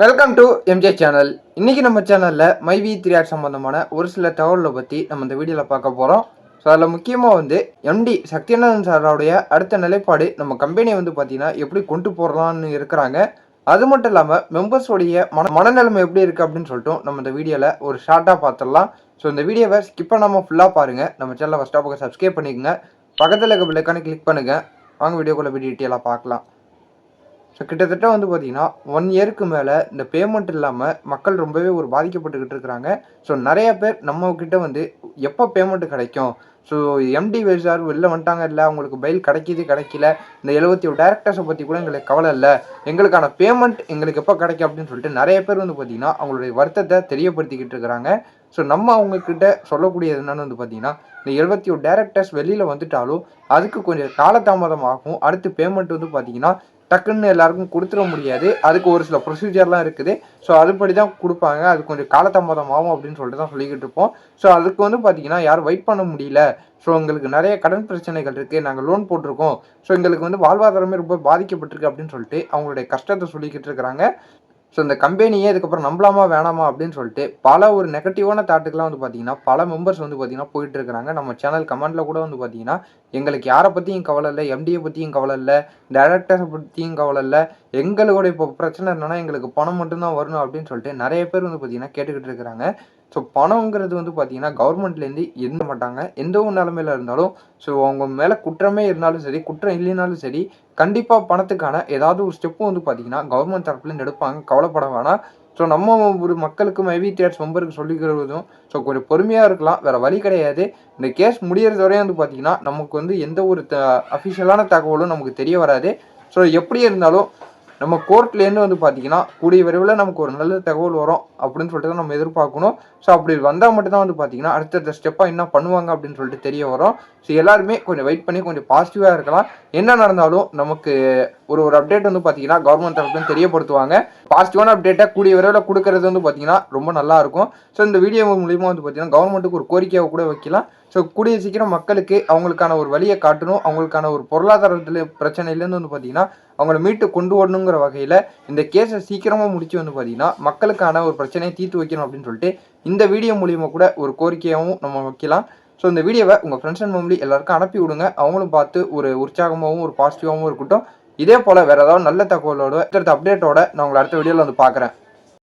Welcome to MJ channel. இன்றைக்கி நம்ம சேனலில் மைவி3ஆர் சம்மந்தமான ஒரு சில தகவல்களை பற்றி நம்ம இந்த வீடியோவில் பார்க்க போகிறோம். ஸோ அதில் முக்கியமாக எம்டி சக்திநாதன் சாரோடைய அடுத்த நிலைப்பாடு நம்ம கம்பெனியை பார்த்திங்கன்னா எப்படி கொண்டு போகலான்னு இருக்கிறாங்க. அது மட்டும் இல்லாமல் மெம்பர்ஸோடைய மனநிலைமை எப்படி இருக்குது அப்படின்னு சொல்லிட்டு நம்ம இந்த வீடியோவில் ஒரு ஷார்ட்டாக பார்த்துடலாம். ஸோ இந்த வீடியோவை ஸ்கிப் பண்ணாமல் ஃபுல்லாக பாருங்கள். நம்ம சேனலை ஃபஸ்ட்டாக பக்கம் சப்ஸ்கிரைப் பண்ணிக்கோங்க. பக்கத்தில் இருக்க பெல்லைக்கான கிளிக் பண்ணுங்கள். வாங்க வீடியோக்குள்ளே போய் டீட்டெயிலாக பார்க்கலாம். ஸோ கிட்டத்தட்ட பார்த்திங்கன்னா 1 இயருக்கு மேலே இந்த பேமெண்ட் இல்லாமல் மக்கள் ரொம்பவே பாதிக்கப்பட்டுக்கிட்டு இருக்கிறாங்க. ஸோ நிறைய பேர் நம்மக்கிட்ட எப்போ பேமெண்ட்டு கிடைக்கும், ஸோ எம்டி சார் வெளில வந்துட்டாங்க, இல்லை அவங்களுக்கு பெயில் கிடைக்கல, இந்த 77 டேரக்டர்ஸை பற்றி கூட எங்களுக்கு கவலை இல்லை, எங்களுக்கான பேமெண்ட் எங்களுக்கு எப்போ கிடைக்கும் அப்படின்னு சொல்லிட்டு நிறைய பேர் பார்த்திங்கன்னா அவங்களுடைய வருத்தத்தை தெரியப்படுத்திக்கிட்டு இருக்கிறாங்க. ஸோ நம்ம அவங்கக்கிட்ட சொல்லக்கூடியது என்னென்னு பார்த்திங்கன்னா, இந்த 77 டேரக்டர்ஸ் வெளியில் வந்துட்டாலும் அதுக்கு கொஞ்சம் காலதாமதம் ஆகும். அடுத்து பேமெண்ட் பார்த்திங்கன்னா டக்குன்னு எல்லாருக்கும் கொடுத்துட முடியாது. அதுக்கு ஒரு சில ப்ரொசீஜர்லாம் இருக்குது. ஸோ அதுபடி தான் கொடுப்பாங்க. அது கொஞ்சம் காலதாமதம் ஆகும் அப்படின்னு சொல்லிட்டு தான் சொல்லிக்கிட்டு இருப்போம். ஸோ அதுக்கு பார்த்திங்கன்னா யாரும் வெயிட் பண்ண முடியல, ஸோ எங்களுக்கு நிறைய கடன் பிரச்சனைகள் இருக்குது, நாங்கள் லோன் போட்டிருக்கோம், ஸோ எங்களுக்கு வாழ்வாதாரமே ரொம்ப பாதிக்கப்பட்டிருக்கு அப்படின்னு சொல்லிட்டு அவங்களுடைய கஷ்டத்தை சொல்லிக்கிட்டு இருக்கிறாங்க. ஸோ இந்த கம்பெனியே இதுக்கப்புறம் நம்பலாமா வேணாமா அப்படின்னு சொல்லிட்டு பல ஒரு நெகட்டிவான தாட்டுக்கெலாம் பார்த்திங்கன்னா பல மெம்பர்ஸ் பார்த்திங்கன்னா போயிட்டு இருக்கிறாங்க. நம்ம சேனல் கமெண்ட்டில் கூட பார்த்திங்கன்னா எங்களுக்கு யாரை பற்றியும் கவலை இல்லை, எம்டியை பற்றியும் கவலை இல்லை, டேரக்டர்ஸை பற்றியும் கவலை இல்லை, எங்களோட இப்போ பிரச்சனை என்னென்னா எங்களுக்கு பணம் மட்டும்தான் வரணும் அப்படின்னு சொல்லிட்டு நிறைய பேர் பார்த்திங்கன்னா கேட்டுக்கிட்டு இருக்கிறாங்க. ஸோ பணங்கிறது பார்த்திங்கன்னா கவர்மெண்ட்லேருந்து எந்த மாட்டாங்க, எந்த ஒரு நிலமையில் இருந்தாலும். ஸோ அவங்க மேலே குற்றமே இருந்தாலும் சரி, குற்றம் இல்லைனாலும் சரி, கண்டிப்பாக பணத்துக்கான ஏதாவது ஒரு ஸ்டெப்பு பார்த்திங்கன்னா கவர்மெண்ட் தரப்புலேருந்து எடுப்பாங்க. கவலைப்பட வேணாம். ஸோ நம்ம ஒரு மக்களுக்கு மைவி3ஆர் மெம்பருக்கு சொல்லிக்கிறதும் ஸோ கொஞ்சம் பொறுமையாக இருக்கலாம், வேறு வழி கிடையாது. இந்த கேஸ் முடிகிறது வரையும் பார்த்திங்கன்னா நமக்கு எந்த ஒரு அஃபிஷியலான தகவலும் நமக்கு தெரிய வராது. ஸோ எப்படி இருந்தாலும் நம்ம கோர்ட்லேருந்து பார்த்திங்கன்னா கூடிய விரைவில் நமக்கு ஒரு நல்ல தகவல் வரும் அப்படின்னு சொல்லிட்டு தான் நம்ம எதிர்பார்க்கணும். ஸோ அப்படி வந்தால் மட்டும்தான் பார்த்திங்கன்னா அடுத்தடுத்த ஸ்டெப்பாக என்ன பண்ணுவாங்க அப்படின்னு சொல்லிட்டு தெரிய வரும். ஸோ எல்லாருமே கொஞ்சம் வெயிட் பண்ணி கொஞ்சம் பாசிட்டிவாக இருக்கலாம். என்ன நடந்தாலும் நமக்கு ஒரு அப்டேட் பார்த்திங்கன்னா கவர்மெண்ட் தரப்புலேருந்து தெரியப்படுத்துவாங்க. பாசிட்டிவான அப்டேட்டை கூடிய விரைவில் கொடுக்கறது பார்த்திங்கன்னா ரொம்ப நல்லாயிருக்கும். ஸோ இந்த வீடியோ மூலிமா பார்த்திங்கன்னா கவர்மெண்ட்டுக்கு ஒரு கோரிக்கையாக கூட வைக்கலாம். ஸோ கூடிய சீக்கிரம் மக்களுக்கு அவங்களுக்கான ஒரு வழியை காட்டணும், அவங்களுக்கான ஒரு பொருளாதாரத்தில் பிரச்சனையிலேருந்து பார்த்திங்கன்னா அவங்கள மீட்டு கொண்டு வரணுங்கிற வகையில் இந்த கேஸை சீக்கிரமாக முடிச்சு பார்த்திங்கன்னா மக்களுக்கான ஒரு பிரச்சனையை தீர்த்து வைக்கணும் அப்படின்னு சொல்லிட்டு இந்த வீடியோ மூலிமா கூட ஒரு கோரிக்கையாகவும் நம்ம வைக்கலாம். ஸோ இந்த வீடியோவை உங்கள் ஃப்ரெண்ட்ஸ் அண்ட் ஃபேமிலி எல்லாருக்கும் அனுப்பி விடுங்க. அவங்களும் பார்த்து ஒரு உற்சாகமாகவும் ஒரு பாசிட்டிவாகவும் இருக்கட்டும். இதே போல் வேறு ஏதாவது நல்ல தகவலோட அடுத்த அப்டேட்டோட நான் உங்களை அடுத்த வீடியோவில் பார்க்குறேன்.